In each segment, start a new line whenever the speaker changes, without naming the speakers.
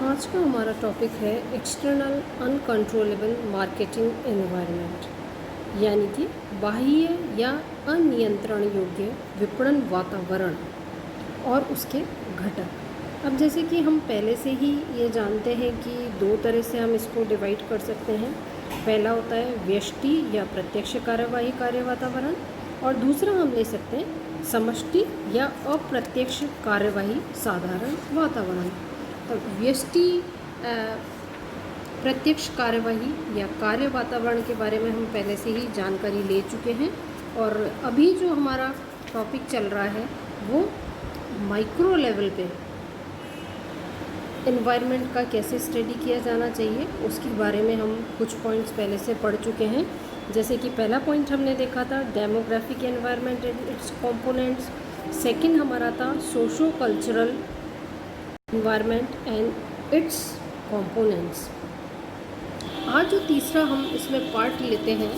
आज का हमारा टॉपिक है एक्सटर्नल अनकंट्रोलेबल मार्केटिंग एनवायरनमेंट, यानी कि बाह्य या अनियंत्रण योग्य विपणन वातावरण और उसके घटक। अब जैसे कि हम पहले से ही ये जानते हैं कि दो तरह से हम इसको डिवाइड कर सकते हैं। पहला होता है व्यष्टि या प्रत्यक्ष कार्यवाही कार्य वातावरण, और दूसरा हम ले सकते हैं समष्टि या अप्रत्यक्ष कार्यवाही साधारण वातावरण। तो व्यष्टि प्रत्यक्ष कार्यवाही या कार्य वातावरण के बारे में हम पहले से ही जानकारी ले चुके हैं, और अभी जो हमारा टॉपिक चल रहा है वो माइक्रो लेवल पे एनवायरनमेंट का कैसे स्टडी किया जाना चाहिए उसके बारे में हम कुछ पॉइंट्स पहले से पढ़ चुके हैं। जैसे कि पहला पॉइंट हमने देखा था demographic environment and it's components. Second हमारा था socio cultural environment and it's components. आज जो तीसरा हम इसमें पार्ट लेते हैं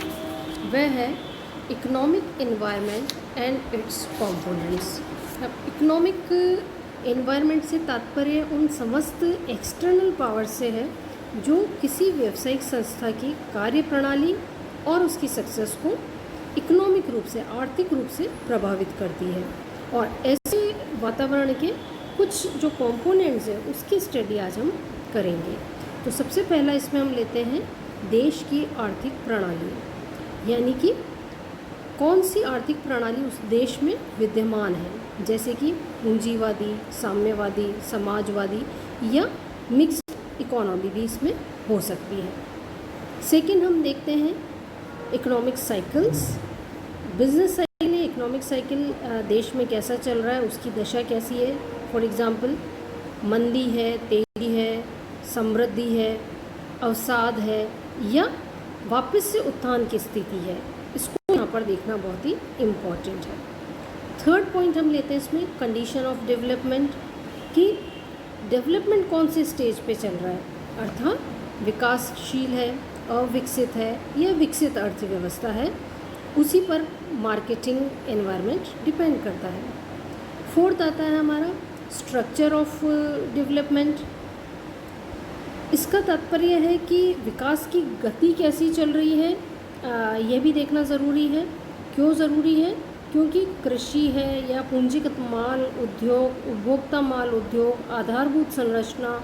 वह है economic environment and it's components. अब इकोनॉमिक एनवायरनमेंट से तात्पर्य उन समस्त एक्सटर्नल पावर से है जो किसी व्यावसायिक संस्था की कार्य प्रणाली और उसकी सक्सेस को इकोनॉमिक रूप से, आर्थिक रूप से प्रभावित करती है। और ऐसे वातावरण के कुछ जो कंपोनेंट्स हैं उसकी स्टडी आज हम करेंगे। तो सबसे पहला इसमें हम लेते हैं देश की आर्थिक प्रणाली, यानी कि कौन सी आर्थिक प्रणाली उस देश में विद्यमान है, जैसे कि पूंजीवादी, साम्यवादी, समाजवादी या मिक्स्ड इकोनॉमी भी इसमें हो सकती है। सेकंड हम देखते हैं इकोनॉमिक साइकिल्स। बिजनेस साइकिल है, इकोनॉमिक साइकिल देश में कैसा चल रहा है, उसकी दशा कैसी है। फॉर एग्ज़ाम्पल मंदी है, तेजी है, समृद्धि है, अवसाद है या वापस से उत्थान की स्थिति है, इसको यहाँ पर देखना बहुत ही इम्पॉर्टेंट है। थर्ड पॉइंट हम लेते हैं इसमें कंडीशन ऑफ डेवलपमेंट, कि डेवलपमेंट कौन से स्टेज पे चल रहा है, अर्थात विकासशील है, अविकसित है या विकसित अर्थव्यवस्था है, उसी पर मार्केटिंग एनवायरनमेंट डिपेंड करता है। फोर्थ आता है हमारा स्ट्रक्चर ऑफ डेवलपमेंट। इसका तात्पर्य है कि विकास की गति कैसी चल रही है, यह भी देखना ज़रूरी है। क्यों ज़रूरी है? क्योंकि कृषि है या पूंजीगत माल उद्योग, उपभोक्ता माल उद्योग, आधारभूत संरचना,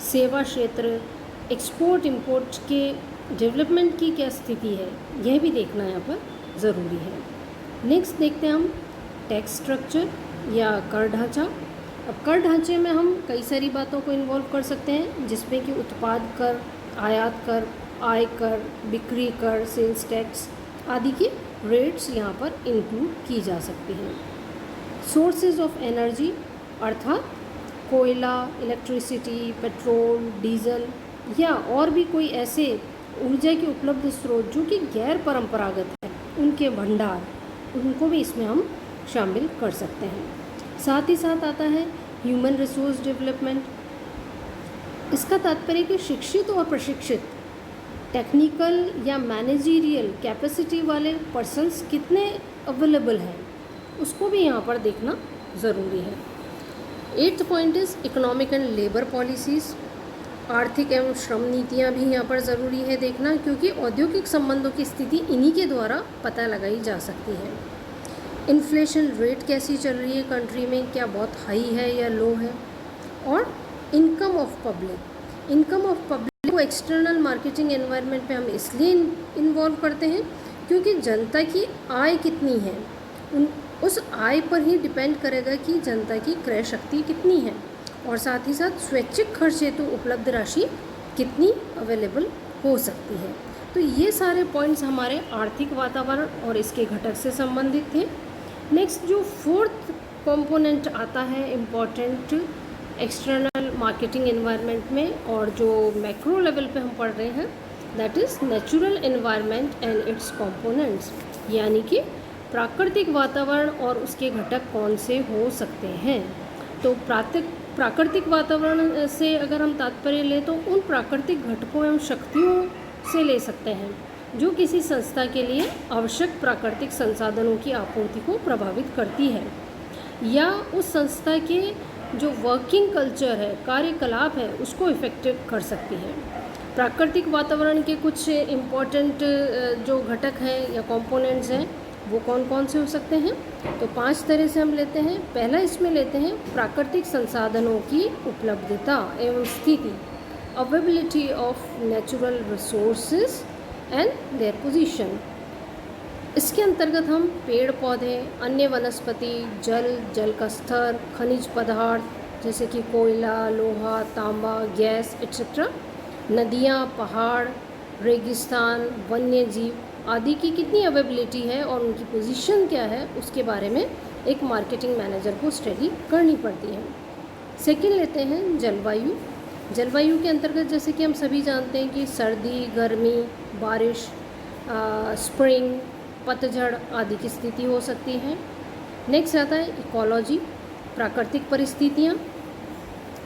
सेवा क्षेत्र, एक्सपोर्ट इंपोर्ट के डेवलपमेंट की क्या स्थिति है, यह भी देखना यहाँ पर ज़रूरी है। नेक्स्ट देखते हैं हम टैक्स स्ट्रक्चर या कर ढांचा। अब कर ढांचे में हम कई सारी बातों को इन्वॉल्व कर सकते हैं, जिसमें कि उत्पाद कर, आयात कर, आय कर, बिक्री कर, सेल्स टैक्स आदि की रेट्स यहाँ पर इंक्लूड की जा सकती हैं। सोर्सेज ऑफ एनर्जी अर्थात कोयला, इलेक्ट्रिसिटी, पेट्रोल, डीजल या और भी कोई ऐसे ऊर्जा के उपलब्ध स्रोत जो कि गैर परंपरागत हैं, उनके भंडार, उनको भी इसमें हम शामिल कर सकते हैं। साथ ही साथ आता है ह्यूमन रिसोर्स डेवलपमेंट। इसका तात्पर्य कि शिक्षित और प्रशिक्षित टेक्निकल या मैनेजरियल कैपेसिटी वाले पर्सन्स कितने अवेलेबल हैं, उसको भी यहाँ पर देखना ज़रूरी है। Eighth point is economic and labour policies. आर्थिक एवं श्रम नीतियाँ भी यहाँ पर ज़रूरी है देखना, क्योंकि औद्योगिक संबंधों की स्थिति इन्हीं के द्वारा पता लगाई जा सकती है। इन्फ्लेशन रेट कैसी चल रही है कंट्री में, क्या बहुत हाई है या लो है। और इनकम ऑफ पब्लिक को एक्सटर्नल मार्केटिंग एनवायरनमेंट में हम इसलिए इन्वॉल्व करते हैं क्योंकि जनता की आय कितनी है, उस आय पर ही डिपेंड करेगा कि जनता की क्रय शक्ति कितनी है, और साथ ही साथ स्वैच्छिक खर्च हेतु उपलब्ध राशि कितनी अवेलेबल हो सकती है। तो ये सारे पॉइंट्स हमारे आर्थिक वातावरण और इसके घटक से संबंधित थे। नेक्स्ट जो फोर्थ कंपोनेंट आता है इम्पॉर्टेंट एक्सटर्नल मार्केटिंग एनवायरनमेंट में, और जो मैक्रो लेवल पे हम पढ़ रहे हैं, that is natural environment and it's components, यानी कि प्राकृतिक वातावरण और उसके घटक कौन से हो सकते हैं। तो प्राकृतिक वातावरण से अगर हम तात्पर्य लें तो उन प्राकृतिक घटकों एवं शक्तियों से ले सकते हैं जो किसी संस्था के लिए आवश्यक प्राकृतिक संसाधनों की आपूर्ति को प्रभावित करती है, या उस संस्था के जो वर्किंग कल्चर है, कार्यकलाप है, उसको इफ़ेक्ट कर सकती है। प्राकृतिक वातावरण के कुछ इम्पॉर्टेंट जो घटक हैं या कंपोनेंट्स हैं वो कौन कौन से हो सकते हैं? तो 5 तरह से हम लेते हैं। पहला इसमें लेते हैं प्राकृतिक संसाधनों की उपलब्धता एवं स्थिति, availability of natural resources and their position. इसके अंतर्गत हम पेड़ पौधे, अन्य वनस्पति, जल का स्तर, खनिज पदार्थ जैसे कि कोयला, लोहा, तांबा, गैस एक्सेट्रा, नदियाँ, पहाड़, रेगिस्तान, वन्य जीव आदि की कितनी अवेलेबिलिटी है और उनकी पोजीशन क्या है, उसके बारे में एक मार्केटिंग मैनेजर को स्टडी करनी पड़ती है। सेकंड लेते हैं जलवायु। जलवायु के अंतर्गत जैसे कि हम सभी जानते हैं कि सर्दी, गर्मी, बारिश, स्प्रिंग, पतझड़ आदि की स्थिति हो सकती है। नेक्स्ट आता है इकोलॉजी, प्राकृतिक परिस्थितियाँ।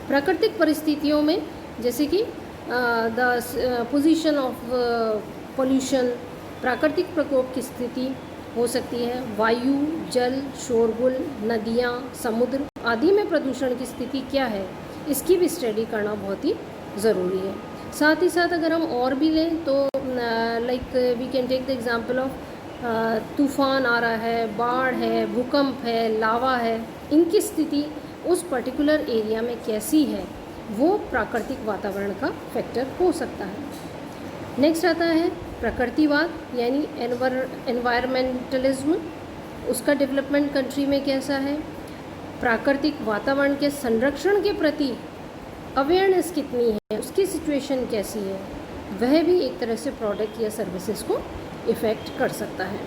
प्राकृतिक परिस्थितियों में जैसे कि द पोजीशन ऑफ पोल्यूशन, प्राकृतिक प्रकोप की स्थिति हो सकती है। वायु, जल, शोरगुल, नदियाँ, समुद्र आदि में प्रदूषण की स्थिति क्या है, इसकी भी स्टडी करना बहुत ही ज़रूरी है। साथ ही साथ अगर हम और भी लें तो like we can take the example of तूफ़ान आ रहा है, बाढ़ है, भूकंप है, लावा है, इनकी स्थिति उस पर्टिकुलर एरिया में कैसी है, वो प्राकृतिक वातावरण का फैक्टर हो सकता है। नेक्स्ट आता है प्रकृतिवाद यानी एनवायरमेंटलिज्म, उसका डेवलपमेंट कंट्री में कैसा है, प्राकृतिक वातावरण के संरक्षण के प्रति अवेयरनेस कितनी है, उसकी सिचुएशन कैसी है, वह भी एक तरह से प्रोडक्ट या सर्विसेज को इफ़ेक्ट कर सकता है।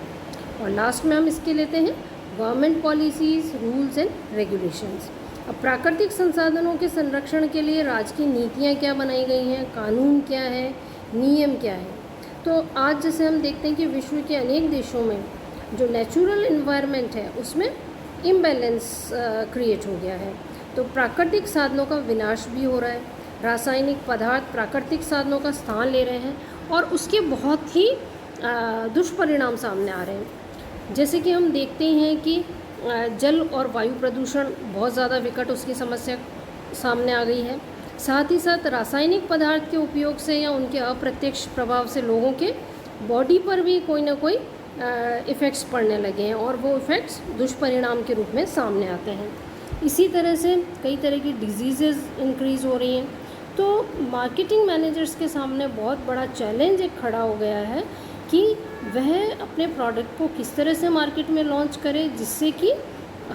और लास्ट में हम इसके लेते हैं government policies, rules and regulations. अब प्राकृतिक संसाधनों के संरक्षण के लिए राज्य की नीतियाँ क्या बनाई गई हैं, कानून क्या है, नियम क्या है। तो आज जैसे हम देखते हैं कि विश्व के अनेक देशों में जो नेचुरल एनवायरनमेंट है उसमें इम्बैलेंस क्रिएट हो गया है। तो प्राकृतिक साधनों का विनाश भी हो रहा है, रासायनिक पदार्थ प्राकृतिक साधनों का स्थान ले रहे हैं और उसके बहुत ही दुष्परिणाम सामने आ रहे हैं। जैसे कि हम देखते हैं कि जल और वायु प्रदूषण बहुत ज़्यादा विकट उसकी समस्या सामने आ गई है। साथ ही साथ रासायनिक पदार्थ के उपयोग से या उनके अप्रत्यक्ष प्रभाव से लोगों के बॉडी पर भी कोई ना कोई इफ़ेक्ट्स पड़ने लगे हैं और वो इफ़ेक्ट्स दुष्परिणाम के रूप में सामने आते हैं। इसी तरह से कई तरह की डिजीज़ेज़ इंक्रीज़ हो रही हैं। तो मार्केटिंग मैनेजर्स के सामने बहुत बड़ा चैलेंज एक खड़ा हो गया है कि वह अपने प्रोडक्ट को किस तरह से मार्केट में लॉन्च करे जिससे कि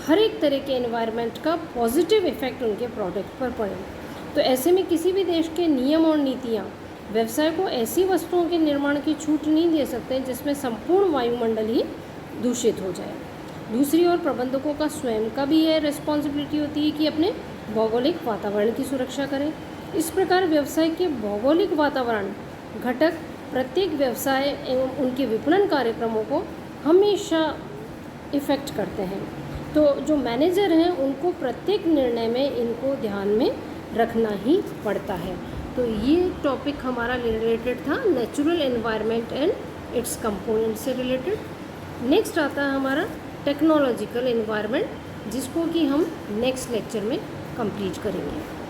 हर एक तरह के एनवायरनमेंट का पॉजिटिव इफ़ेक्ट उनके प्रोडक्ट पर पड़े। तो ऐसे में किसी भी देश के नियम और नीतियाँ व्यवसाय को ऐसी वस्तुओं के निर्माण की छूट नहीं दे सकते जिसमें संपूर्ण वायुमंडल ही दूषित हो जाए। दूसरी ओर प्रबंधकों का स्वयं का भी यह रिस्पॉन्सिबिलिटी होती है कि अपने भौगोलिक वातावरण की सुरक्षा करें। इस प्रकार व्यवसाय के भौगोलिक वातावरण घटक प्रत्येक व्यवसाय एवं उनके विपणन कार्यक्रमों को हमेशा इफ़ेक्ट करते हैं। तो जो मैनेजर हैं उनको प्रत्येक निर्णय में इनको ध्यान में रखना ही पड़ता है। तो ये टॉपिक हमारा रिलेटेड था natural environment and it's component से रिलेटेड। नेक्स्ट आता है हमारा टेक्नोलॉजिकल एनवायरनमेंट, जिसको कि हम नेक्स्ट लेक्चर में कंप्लीट करेंगे।